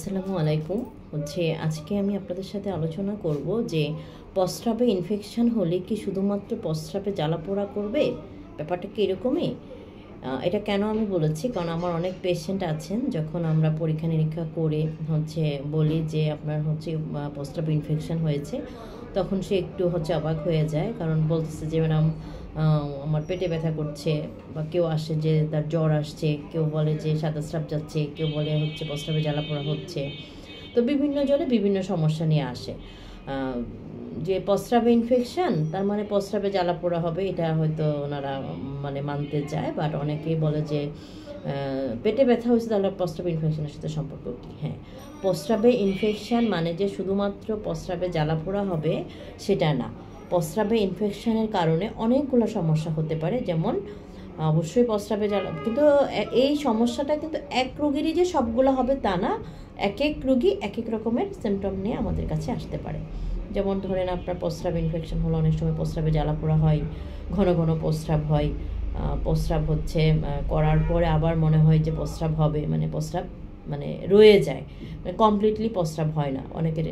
আসসালামু আলাইকুম। আজকে আমি আপনাদের সাথে আলোচনা করব যে প্রস্রাবে ইনফেকশন হলে কি শুধুমাত্র প্রস্রাবে জ্বালাপোড়া করবে? ব্যাপারটা কি এরকমই? এটা কেন আমি বলেছি, কারণ আমার অনেক পেশেন্ট আছেন, যখন আমরা পরীক্ষা নিরীক্ষা করে বলি যে আপনার প্রস্রাবে ইনফেকশন হয়েছে, তখন সে একটু অবাক হয়ে যায়, কারণ বলতেছে যে ম্যাডাম আমার পেটে ব্যথা করছে, বা কেউ আসে যে তার জ্বর আসছে, কেউ বলে যে সাদা স্রাব যাচ্ছে, কেউ বলে প্রস্রাবে জ্বালাপোড়া হচ্ছে। তো বিভিন্ন জনে বিভিন্ন সমস্যা নিয়ে আসে। যে প্রস্রাবে ইনফেকশন তার মানে প্রস্রাবে জ্বালাপোড়া হবে, এটা হয়তো ওনারা মানতে চায়, বাট অনেকেই বলে যে পেটে ব্যথা হয়েছে, তাহলে প্রস্রাবে ইনফেকশনের সাথে সম্পর্ক কী? হ্যাঁ, প্রস্রাবে ইনফেকশন মানে যে শুধুমাত্র প্রস্রাবে জ্বালাপোড়া হবে সেটা না। প্রস্রাবে ইনফেকশনের কারণে অনেকগুলো সমস্যা হতে পারে, যেমন অবশ্যই প্রস্রাবে জ্বালা, কিন্তু এই সমস্যাটা কিন্তু এক রোগীরই যে সবগুলো হবে তা না। এক এক রোগী এক এক রকমের সিমটম নিয়ে আমাদের কাছে আসতে পারে। যেমন ধরেন আপনার প্রস্রাব ইনফেকশন হলো, অনেক সময় প্রস্রাবে জ্বালাপোড়া হয়, ঘন ঘন প্রস্রাব হয়, প্রস্রাব করার পরে আবার মনে হয় যে প্রস্রাব হবে, প্রস্রাব রয়ে যায়, কমপ্লিটলি প্রস্রাব হয় না। অনেকের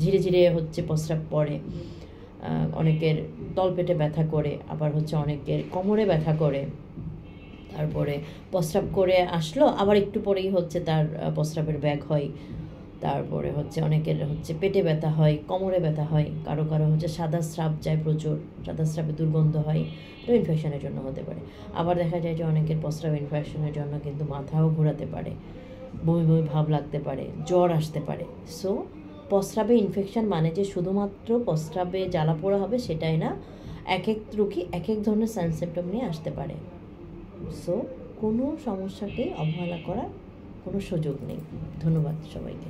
ধীরে ধীরে প্রস্রাব পড়ে, অনেকের তলপেটে ব্যথা করে, আবার অনেকের কোমরে ব্যথা করে, তারপরে প্রস্রাব করে আসলো আবার একটু পরেই তার প্রস্রাবের ব্যাগ হয়, তারপরে অনেকের পেটে ব্যথা হয়, কোমরে ব্যথা হয়, কারো কারো সাদা স্রাব যায়, প্রচুর সাদা স্রাবে দুর্গন্ধ হয়, তো ইনফেকশনের জন্য হতে পারে। আবার দেখা যায় যে অনেকের প্রস্রাব ইনফেকশনের জন্য কিন্তু মাথাও ঘোরাতে পারে, বমি বমি ভাব লাগতে পারে, জ্বর আসতে পারে। সো প্রস্রাবে ইনফেকশন মানে যে শুধুমাত্র প্রস্রাবে জ্বালাপোড়া হবে সেটাই না, এক এক রোগী এক এক ধরনের সিমটম নিয়ে আসতে পারে। সো কোনো সমস্যাকে অবহেলা করার কোনো সুযোগ নেই। ধন্যবাদ সবাইকে।